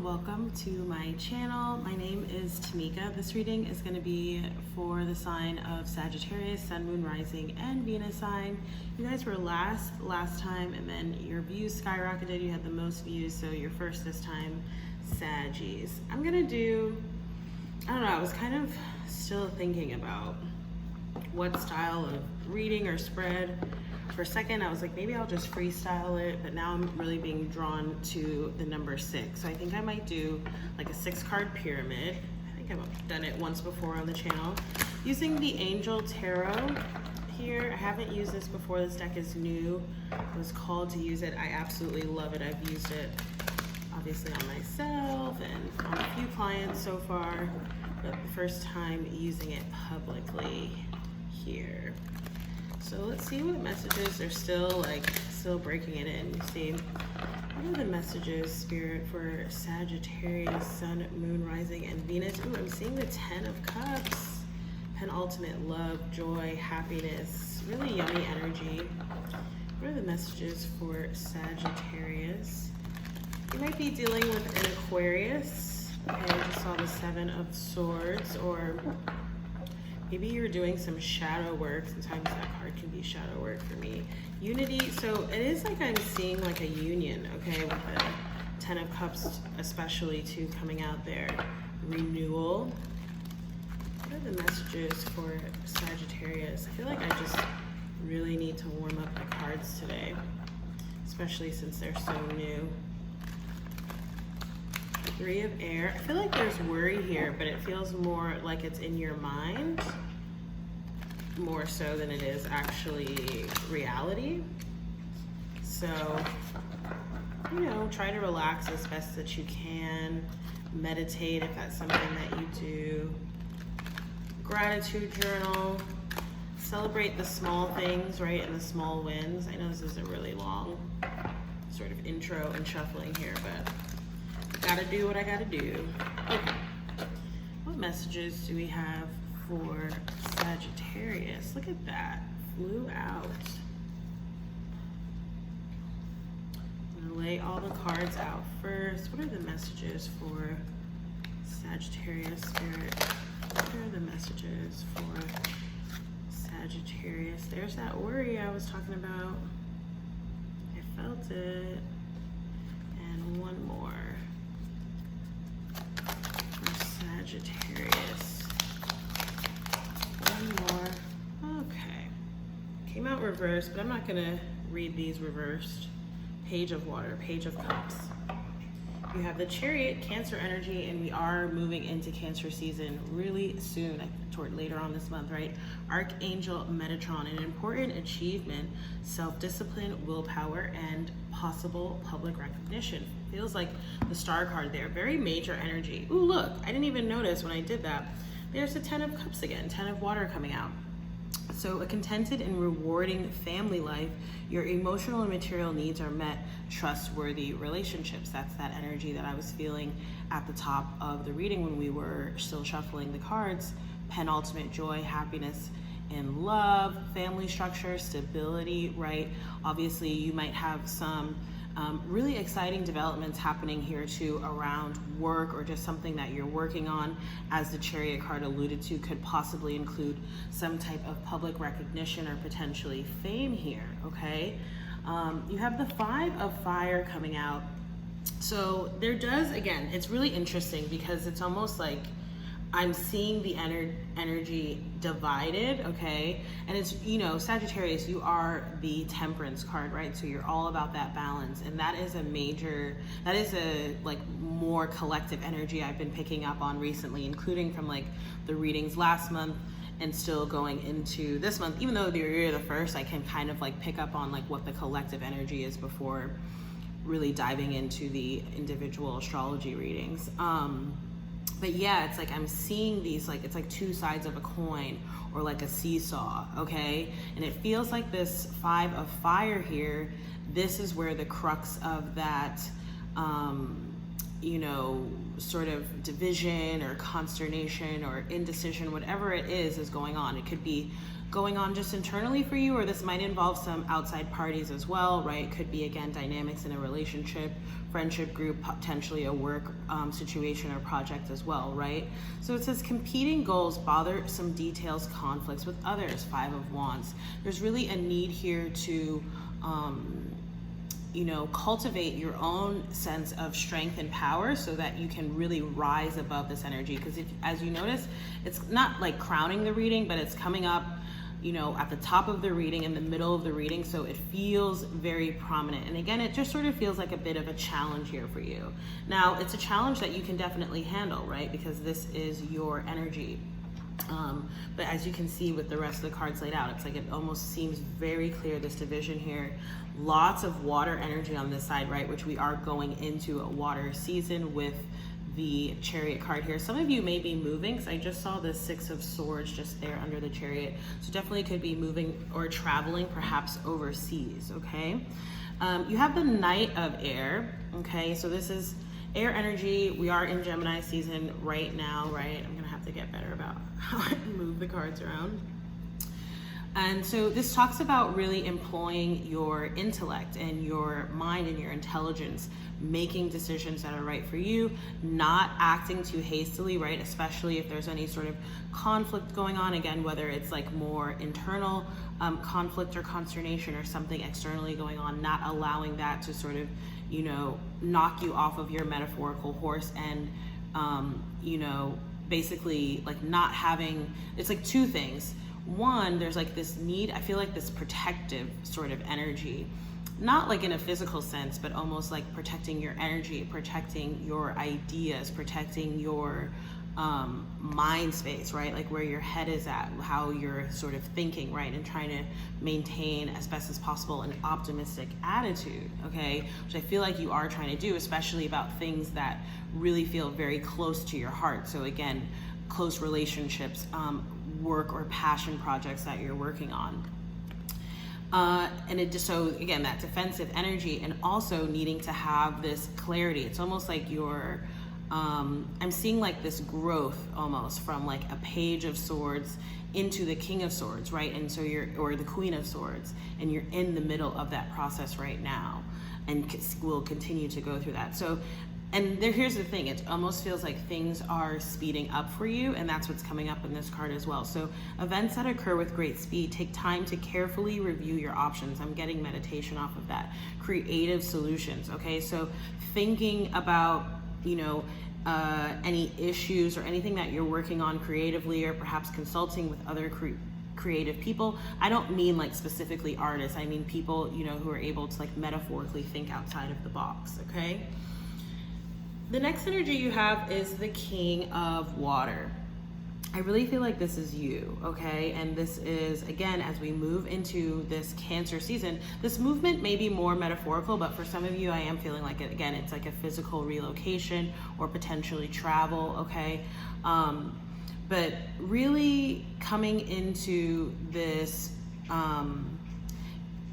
and welcome to my channel. My name is Tamika. This reading is going to be for the sign of Sagittarius, Sun, Moon, Rising, and Venus sign. You guys were last time, and then your views skyrocketed. You had the most views, so you're first this time, Saggies. I'm going to do, I don't know, I was kind of still thinking about what style of reading or spread. For a second, I was like, maybe I'll just freestyle it, but now I'm really being drawn to the number 6. So I think I might do like a 6-card pyramid. I think I've done it once before on the channel. Using the Angel Tarot here. I haven't used this before. This deck is new. I was called to use it. I absolutely love it. I've used it obviously on myself and on a few clients so far, but the first time using it publicly here. So let's see what messages are still breaking it in. You see, what are the messages, Spirit, for Sagittarius, Sun, Moon, Rising, and Venus? Ooh, I'm seeing the 10 of Cups. Penultimate love, joy, happiness, really yummy energy. What are the messages for Sagittarius? You might be dealing with an Aquarius. Okay, I just saw the 7 of Swords, or maybe you're doing some shadow work. Sometimes that card can be shadow work for me. Unity, so it is like I'm seeing like a union, okay, with the 10 of Cups especially too coming out there. Renewal. What are the messages for Sagittarius? I feel like I just really need to warm up the cards today, especially since they're so new. 3 of Air. I feel like there's worry here, but it feels more like it's in your mind, more so than it is actually reality. So, you know, try to relax as best that you can. Meditate if that's something that you do. Gratitude journal. Celebrate the small things, right, and the small wins. I know this is a really long sort of intro and shuffling here, but gotta do what I gotta do. Okay. What messages do we have for Sagittarius? Look at that. Flew out. I'm gonna lay all the cards out first. What are the messages for Sagittarius, Spirit? What are the messages for Sagittarius? There's that worry I was talking about. I felt it. And one more. Sagittarius. One more. Okay. Came out reversed, but I'm not gonna read these reversed. Page of Water, Page of Cups. You have the Chariot, Cancer energy, and we are moving into Cancer season really soon, toward later on this month, right? Archangel Metatron, an important achievement, self-discipline, willpower, and possible public recognition. Feels like the Star card there, very major energy. Ooh, look, I didn't even notice when I did that. There's the 10 of Cups again, 10 of Water coming out. So a contented and rewarding family life, your emotional and material needs are met, trustworthy relationships. That's that energy that I was feeling at the top of the reading when we were still shuffling the cards. Penultimate joy, happiness, and love, family structure, stability, right? Obviously, you might have some really exciting developments happening here too around work, or just something that you're working on, as the Chariot card alluded to, could possibly include some type of public recognition or potentially fame here, okay? You have the 5 of Fire coming out. So there does, again, it's really interesting because it's almost like I'm seeing the energy divided, okay? And it's, you know, Sagittarius, you are the Temperance card, right? So you're all about that balance. And that is a like more collective energy I've been picking up on recently, including from like the readings last month and still going into this month. Even though you're the first, I can kind of like pick up on like what the collective energy is before really diving into the individual astrology readings. But yeah, it's like I'm seeing these, like it's like two sides of a coin, or like a seesaw, okay? And it feels like this 5 of Fire here, this is where the crux of that, you know, sort of division or consternation or indecision, whatever it is going on. It could be going on just internally for you, or this might involve some outside parties as well, right? Could be, again, dynamics in a relationship, friendship group, potentially a work situation or project as well, right? So it says competing goals, bothersome details, conflicts with others, 5 of Wands. There's really a need here to cultivate your own sense of strength and power so that you can really rise above this energy. Because if, as you notice, it's not like crowning the reading, but it's coming up, at the top of the reading, in the middle of the reading. So it feels very prominent. And again, it just sort of feels like a bit of a challenge here for you. Now, it's a challenge that you can definitely handle, right? Because this is your energy. But as you can see with the rest of the cards laid out, it's like it almost seems very clear, this division here. Lots of water energy on this side, right? Which we are going into a water season with the Chariot card here. Some of you may be moving, because I just saw the 6 of Swords just there under the Chariot. So definitely could be moving or traveling, perhaps overseas, okay? You have the Knight of Air, okay? So this is air energy. We are in Gemini season right now, right? I'm gonna have to get better about how I move the cards around. And so this talks about really employing your intellect and your mind and your intelligence, making decisions that are right for you, not acting too hastily, right? Especially if there's any sort of conflict going on, again, whether it's like more internal conflict or consternation or something externally going on, not allowing that to sort of, knock you off of your metaphorical horse and, basically like not having, it's like 2 things. One, there's like this need, I feel like this protective sort of energy, not like in a physical sense, but almost like protecting your energy, protecting your ideas, protecting your mind space, right? Like where your head is at, how you're sort of thinking, right? And trying to maintain as best as possible an optimistic attitude, okay? Which I feel like you are trying to do, especially about things that really feel very close to your heart. So again, close relationships, work or passion projects that you're working on. And it just, so again, that defensive energy, and also needing to have this clarity. It's almost like you're, I'm seeing like this growth almost from like a Page of Swords into the King of Swords, right? And so or the Queen of Swords, and you're in the middle of that process right now, and will continue to go through that. So, and here's the thing, it almost feels like things are speeding up for you, and that's what's coming up in this card as well. So events that occur with great speed, take time to carefully review your options. I'm getting meditation off of that. Creative solutions, okay? So thinking about, any issues or anything that you're working on creatively, or perhaps consulting with other creative people. I don't mean like specifically artists. I mean people, who are able to like metaphorically think outside of the box, okay? The next energy you have is the King of Water. I really feel like this is you, okay? And this is, again, as we move into this Cancer season, this movement may be more metaphorical, but for some of you, I am feeling like, again, it's like a physical relocation or potentially travel, okay? But really coming into this,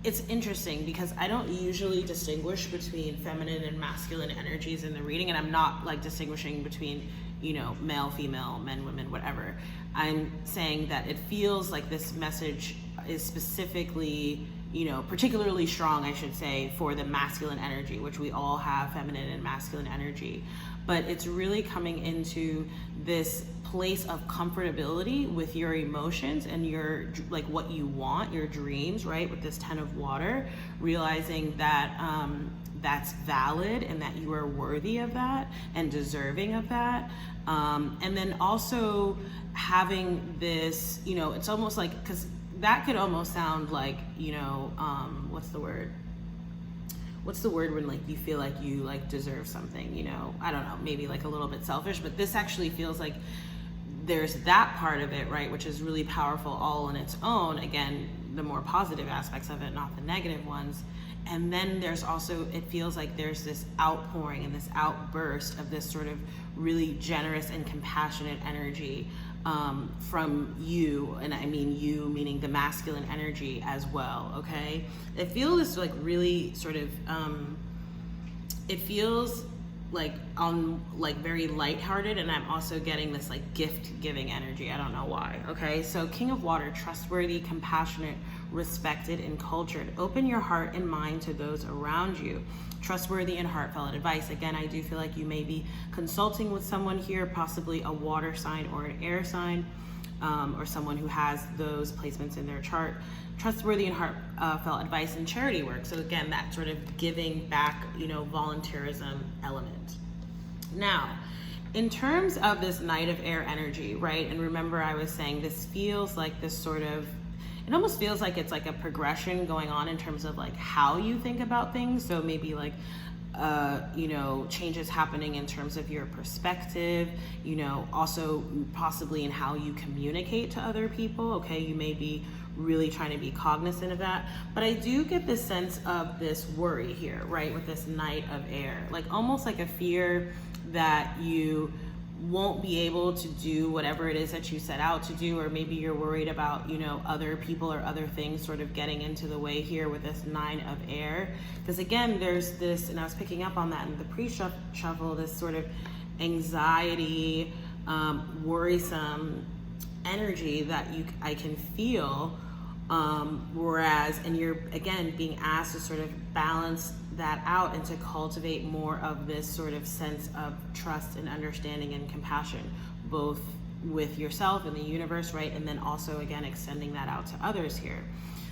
it's interesting because I don't usually distinguish between feminine and masculine energies in the reading, and I'm not like distinguishing between, male, female, men, women, whatever. I'm saying that it feels like this message is specifically, particularly strong, I should say, for the masculine energy, which we all have feminine and masculine energy. But it's really coming into this place of comfortability with your emotions and your, like what you want, your dreams, right? With this 10 of Water, realizing that that's valid and that you are worthy of that and deserving of that. And then also having this, it's almost like, because that could almost sound like, what's the word? What's the word when like you feel like you like deserve something, I don't know, maybe like a little bit selfish, but this actually feels like there's that part of it, right, which is really powerful all on its own. Again, the more positive aspects of it, not the negative ones. And then there's also, it feels like there's this outpouring and this outburst of this sort of really generous and compassionate energy from you, and I mean you meaning the masculine energy as well, okay? It feels like really sort of, it feels very lighthearted, and I'm also getting this like gift giving energy. I don't know why. Okay, so King of Water, trustworthy, compassionate, respected, and cultured. Open your heart and mind to those around you. Trustworthy and heartfelt advice. Again, I do feel like you may be consulting with someone here, possibly a water sign or an air sign, or someone who has those placements in their chart. Trustworthy and heartfelt advice and charity work. So again, that sort of giving back, volunteerism element. Now, in terms of this Knight of Air energy, right? And remember, I was saying this feels like this sort of, it almost feels like it's like a progression going on in terms of like how you think about things. So maybe like, changes happening in terms of your perspective, also possibly in how you communicate to other people. Okay, you may be really trying to be cognizant of that. But I do get this sense of this worry here, right? With this Knight of Air, like almost like a fear that you won't be able to do whatever it is that you set out to do, or maybe you're worried about, other people or other things sort of getting into the way here with this Nine of Air. Because again, there's this, and I was picking up on that in the pre-shuffle, this sort of anxiety, worrisome energy that I can feel, whereas, and you're again being asked to sort of balance that out and to cultivate more of this sort of sense of trust and understanding and compassion, both with yourself and the universe, right? And then also again extending that out to others here.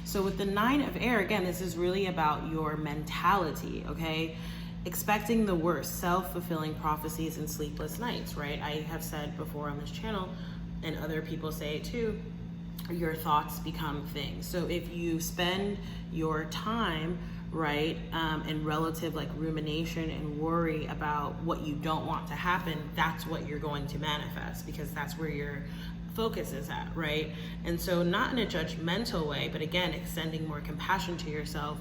So with the Nine of Air, again, this is really about your mentality, okay? Expecting the worst, self-fulfilling prophecies and sleepless nights, right? I have said before on this channel, and other people say it too, your thoughts become things. So if you spend your time, right, in relative like rumination and worry about what you don't want to happen, that's what you're going to manifest, because that's where your focus is at, right? And so not in a judgmental way, but again, extending more compassion to yourself,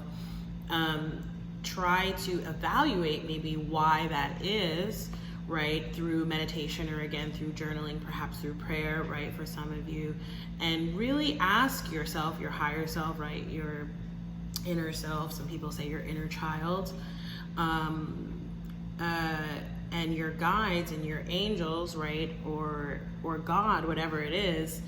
try to evaluate maybe why that is, right, through meditation, or again through journaling, perhaps through prayer, right, for some of you, and really ask yourself, your higher self, right, your inner self, some people say your inner child, and your guides and your angels, right, or God, whatever it is,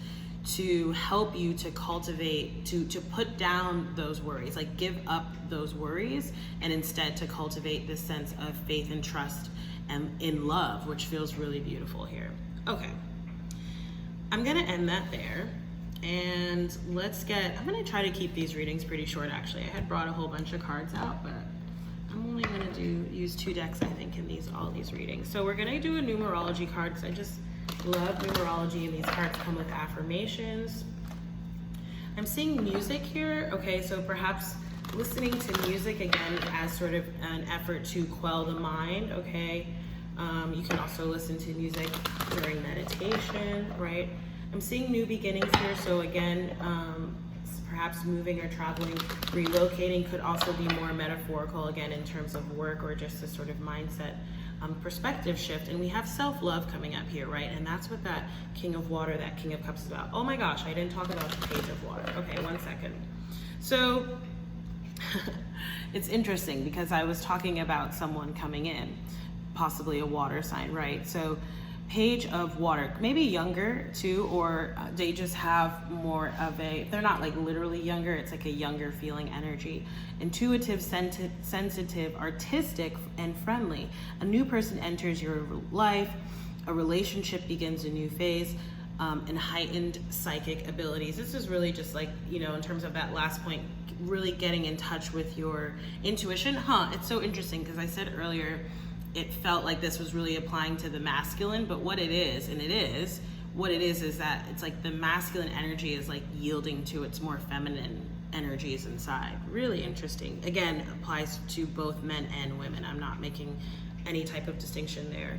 to help you to cultivate, to put down those worries, like give up those worries, and instead to cultivate this sense of faith and trust and in love, which feels really beautiful here. Okay, I'm gonna end that there, and I'm gonna try to keep these readings pretty short. Actually, I had brought a whole bunch of cards out, but I'm only gonna use 2 decks, I think, in all these readings. So we're gonna do a numerology card, because I just love numerology, and these cards come with affirmations. I'm seeing music here. Okay, so perhaps listening to music again as sort of an effort to quell the mind. Okay, you can also listen to music during meditation, right? I'm seeing new beginnings here. So again, perhaps moving or traveling, relocating could also be more metaphorical, again, in terms of work or just a sort of mindset perspective shift. And we have self-love coming up here, right? And that's what that King of Water, that King of Cups is about. Oh my gosh, I didn't talk about the Page of Water. Okay, 1 second. So it's interesting because I was talking about someone coming in, possibly a water sign, right? So Page of Water, maybe younger too, or they just have more of they're not like literally younger, it's like a younger feeling energy. Intuitive, sensitive, artistic, and friendly. A new person enters your life, a relationship begins a new phase, and heightened psychic abilities. This is really just like, in terms of that last point, really getting in touch with your intuition. It's so interesting because I said earlier, it felt like this was really applying to the masculine, but what it is that it's like the masculine energy is like yielding to its more feminine energies inside. Really interesting. Again, applies to both men and women. I'm not making any type of distinction there.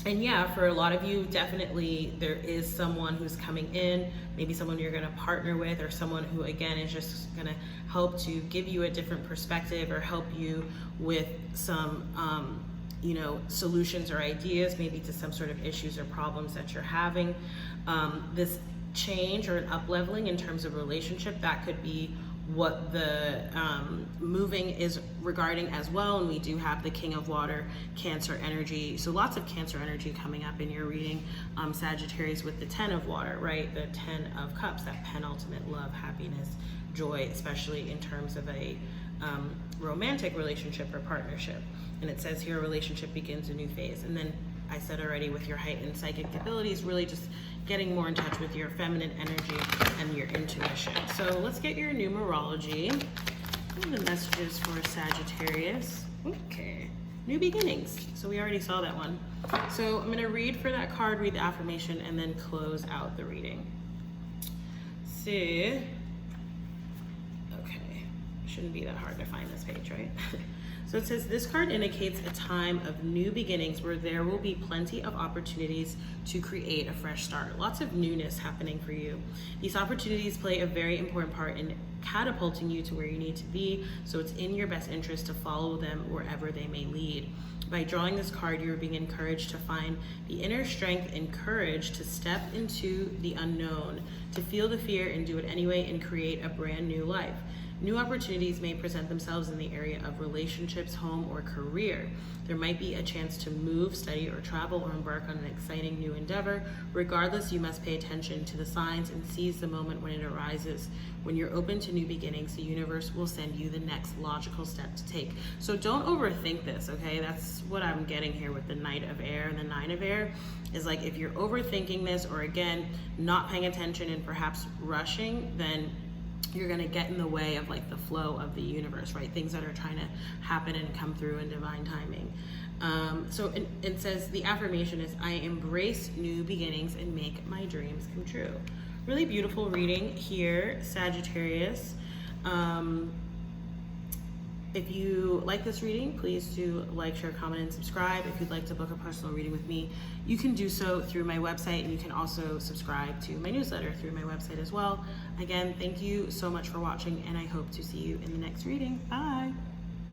And yeah, for a lot of you, definitely there is someone who's coming in, maybe someone you're gonna partner with, or someone who again is just gonna help to give you a different perspective or help you with some solutions or ideas, maybe to some sort of issues or problems that you're having. This change or an up leveling in terms of relationship, that could be what the moving is regarding as well. And we do have the King of Water, Cancer energy. So lots of Cancer energy coming up in your reading, Sagittarius, with the 10 of Water, right? The 10 of Cups, that penultimate love, happiness, joy, especially in terms of a romantic relationship or partnership. And it says here, a relationship begins a new phase. And then I said already, with your heightened psychic abilities, really just getting more in touch with your feminine energy and your intuition. So let's get your numerology and the messages for Sagittarius. Okay, new beginnings. So we already saw that one. So I'm gonna read for that card, read the affirmation, and then close out the reading. See, okay, shouldn't be that hard to find this page, right? So it says, this card indicates a time of new beginnings where there will be plenty of opportunities to create a fresh start. Lots of newness happening for you. These opportunities play a very important part in catapulting you to where you need to be, so it's in your best interest to follow them wherever they may lead. By drawing this card, you're being encouraged to find the inner strength and courage to step into the unknown, to feel the fear and do it anyway and create a brand new life. New opportunities may present themselves in the area of relationships, home, or career. There might be a chance to move, study, or travel, or embark on an exciting new endeavor. Regardless, you must pay attention to the signs and seize the moment when it arises. When you're open to new beginnings, the universe will send you the next logical step to take. So don't overthink this, okay? That's what I'm getting here with the Knight of Air and the Nine of Air, is like, if you're overthinking this, or again, not paying attention and perhaps rushing, then you're going to get in the way of like the flow of the universe, right? Things that are trying to happen and come through in divine timing. So it says, the affirmation is, I embrace new beginnings and make my dreams come true. Really beautiful reading here, Sagittarius. If you like this reading, please do like, share, comment, and subscribe. If you'd like to book a personal reading with me, you can do so through my website, and you can also subscribe to my newsletter through my website as well. Again, thank you so much for watching, and I hope to see you in the next reading. Bye.